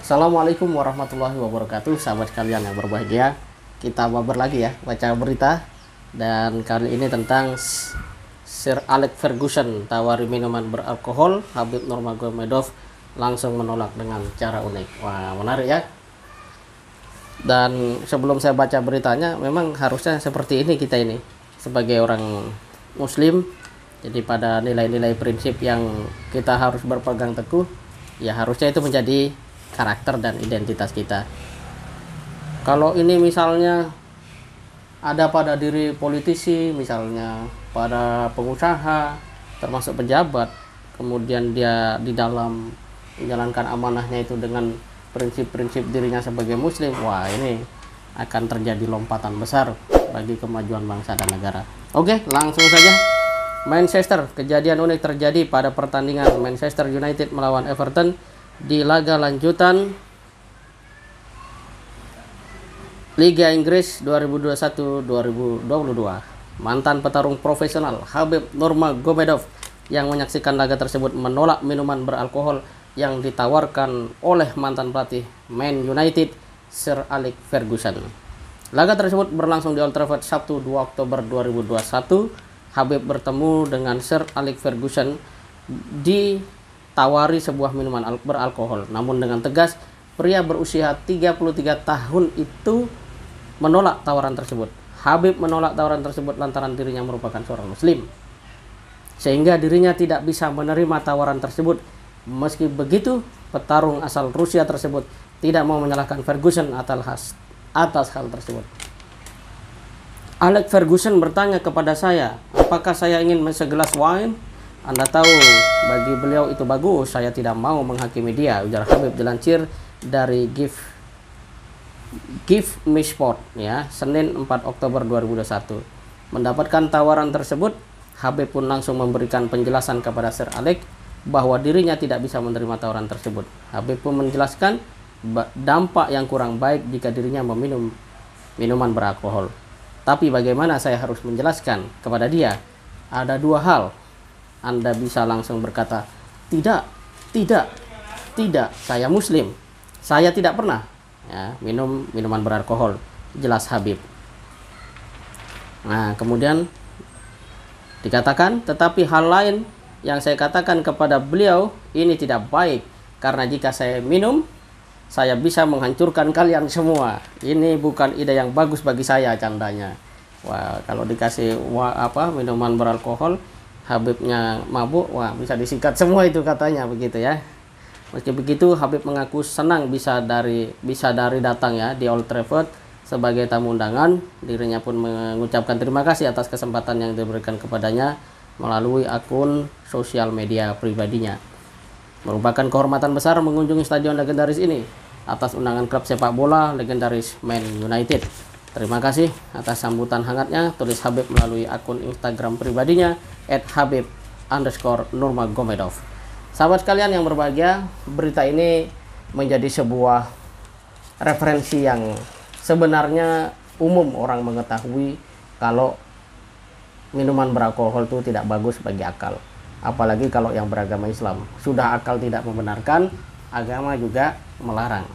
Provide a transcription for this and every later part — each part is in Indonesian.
Assalamualaikum warahmatullahi wabarakatuh, sahabat sekalian yang berbahagia. Kita mabar lagi ya, baca berita. Dan kali ini tentang Sir Alex Ferguson tawari minuman beralkohol, Khabib Nurmagomedov langsung menolak dengan cara unik. Wah, menarik ya. Dan sebelum saya baca beritanya, memang harusnya seperti ini kita ini sebagai orang muslim. Jadi pada nilai-nilai prinsip yang kita harus berpegang teguh, ya harusnya itu menjadi karakter dan identitas kita. Kalau ini misalnya ada pada diri politisi, misalnya pada pengusaha, termasuk pejabat, kemudian dia di dalam menjalankan amanahnya itu dengan prinsip-prinsip dirinya sebagai muslim, wah ini akan terjadi lompatan besar bagi kemajuan bangsa dan negara. Oke, langsung saja. Manchester, kejadian unik terjadi pada pertandingan Manchester United melawan Everton di laga lanjutan Liga Inggris 2021-2022. Mantan petarung profesional Khabib Nurmagomedov yang menyaksikan laga tersebut menolak minuman beralkohol yang ditawarkan oleh mantan pelatih Man United Sir Alex Ferguson. Laga tersebut berlangsung di Old Trafford Sabtu 2 Oktober 2021. Khabib bertemu dengan Sir Alex Ferguson ditawari sebuah minuman beralkohol. Namun dengan tegas, pria berusia 33 tahun itu menolak tawaran tersebut. Khabib menolak tawaran tersebut lantaran dirinya merupakan seorang muslim, sehingga dirinya tidak bisa menerima tawaran tersebut. Meski begitu, petarung asal Rusia tersebut tidak mau menyalahkan Ferguson atas hal tersebut. Alex Ferguson bertanya kepada saya, apakah saya ingin segelas wine? Anda tahu, bagi beliau itu bagus, saya tidak mau menghakimi dia, ujar Khabib dilansir dari Give Me Sport ya, Senin 4 Oktober 2021. Mendapatkan tawaran tersebut, Khabib pun langsung memberikan penjelasan kepada Sir Alex bahwa dirinya tidak bisa menerima tawaran tersebut. Khabib pun menjelaskan dampak yang kurang baik jika dirinya meminum minuman beralkohol. Tapi bagaimana saya harus menjelaskan kepada dia? Ada dua hal. Anda bisa langsung berkata, tidak, saya muslim. Saya tidak pernah ya, minum minuman beralkohol. Jelas Khabib. Nah, kemudian dikatakan, tetapi hal lain yang saya katakan kepada beliau, ini tidak baik. Karena jika saya minum, saya bisa menghancurkan kalian semua. Ini bukan ide yang bagus bagi saya, candanya. Wah, kalau dikasih minuman beralkohol, Khabibnya mabuk, wah bisa disikat semua itu katanya begitu ya. Meski begitu, Khabib mengaku senang bisa dari datang ya di Old Trafford sebagai tamu undangan. Dirinya pun mengucapkan terima kasih atas kesempatan yang diberikan kepadanya melalui akun sosial media pribadinya. Merupakan kehormatan besar mengunjungi stadion legendaris ini atas undangan klub sepak bola legendaris Man United. Terima kasih atas sambutan hangatnya, tulis Khabib melalui akun Instagram pribadinya @Khabib_Nurmagomedov. Sahabat sekalian yang berbahagia, berita ini menjadi sebuah referensi yang sebenarnya umum orang mengetahui kalau minuman beralkohol itu tidak bagus bagi akal. Apalagi kalau yang beragama Islam. Sudah akal tidak membenarkan, agama juga melarang.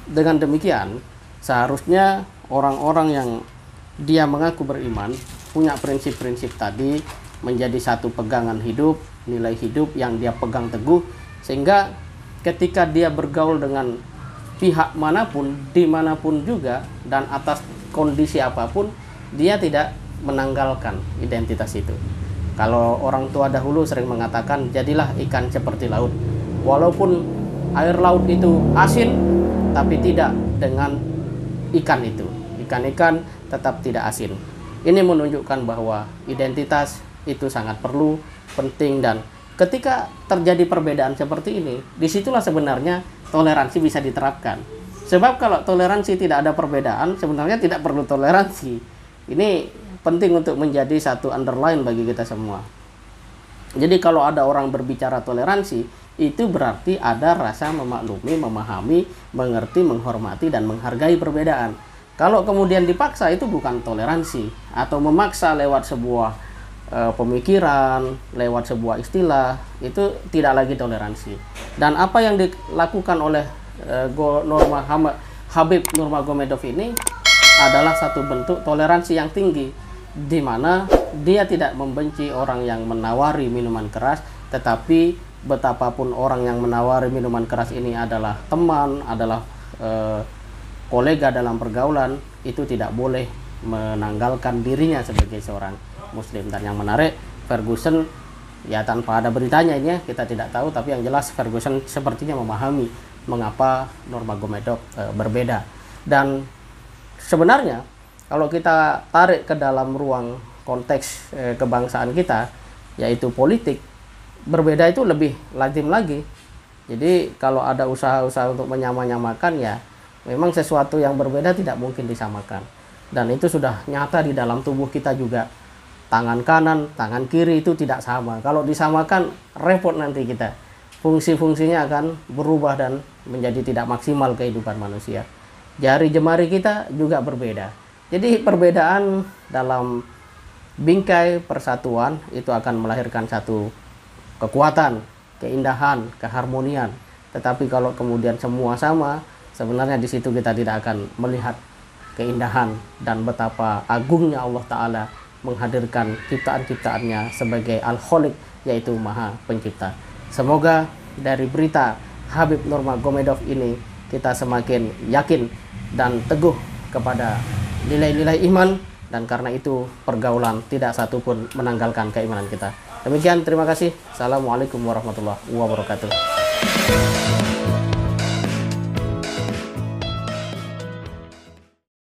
Dengan demikian, seharusnya orang-orang yang dia mengaku beriman punya prinsip-prinsip tadi menjadi satu pegangan hidup, nilai hidup yang dia pegang teguh, sehingga ketika dia bergaul dengan pihak manapun, dimanapun juga, dan atas kondisi apapun, dia tidak menanggalkan identitas itu. Kalau orang tua dahulu sering mengatakan, jadilah ikan seperti laut. Walaupun air laut itu asin, tapi tidak dengan ikan itu. Ikan-ikan tetap tidak asin. Ini menunjukkan bahwa identitas itu sangat perlu, penting, dan ketika terjadi perbedaan seperti ini, disitulah sebenarnya toleransi bisa diterapkan. Sebab kalau toleransi tidak ada perbedaan, sebenarnya tidak perlu toleransi. Ini penting untuk menjadi satu underline bagi kita semua. Jadi kalau ada orang berbicara toleransi, itu berarti ada rasa memaklumi, memahami, mengerti, menghormati, dan menghargai perbedaan. Kalau kemudian dipaksa, itu bukan toleransi, atau memaksa lewat sebuah pemikiran, lewat sebuah istilah, itu tidak lagi toleransi. Dan apa yang dilakukan oleh Habib Nurmagomedov ini adalah satu bentuk toleransi yang tinggi, di mana dia tidak membenci orang yang menawari minuman keras, tetapi betapapun orang yang menawari minuman keras ini adalah teman, adalah kolega dalam pergaulan, itu tidak boleh menanggalkan dirinya sebagai seorang muslim. Dan yang menarik, Ferguson, ya tanpa ada beritanya ini ya, kita tidak tahu, tapi yang jelas Ferguson sepertinya memahami mengapa Nurmagomedov berbeda. Dan sebenarnya kalau kita tarik ke dalam ruang konteks kebangsaan kita, yaitu politik, berbeda itu lebih lazim lagi. Jadi kalau ada usaha-usaha untuk menyamakan, ya memang sesuatu yang berbeda tidak mungkin disamakan. Dan itu sudah nyata di dalam tubuh kita juga. Tangan kanan, tangan kiri itu tidak sama. Kalau disamakan, repot nanti kita. Fungsi-fungsinya akan berubah dan menjadi tidak maksimal kehidupan manusia. Jari jemari kita juga berbeda. Jadi perbedaan dalam bingkai persatuan itu akan melahirkan satu kekuatan, keindahan, keharmonian. Tetapi kalau kemudian semua sama, sebenarnya di situ kita tidak akan melihat keindahan dan betapa agungnya Allah Ta'ala menghadirkan ciptaan-ciptaannya sebagai Al-Khaliq, yaitu Maha Pencipta. Semoga dari berita Habib Nurmagomedov ini kita semakin yakin dan teguh kepada nilai-nilai iman, dan karena itu pergaulan tidak satupun menanggalkan keimanan kita. Demikian, terima kasih. Assalamualaikum warahmatullahi wabarakatuh.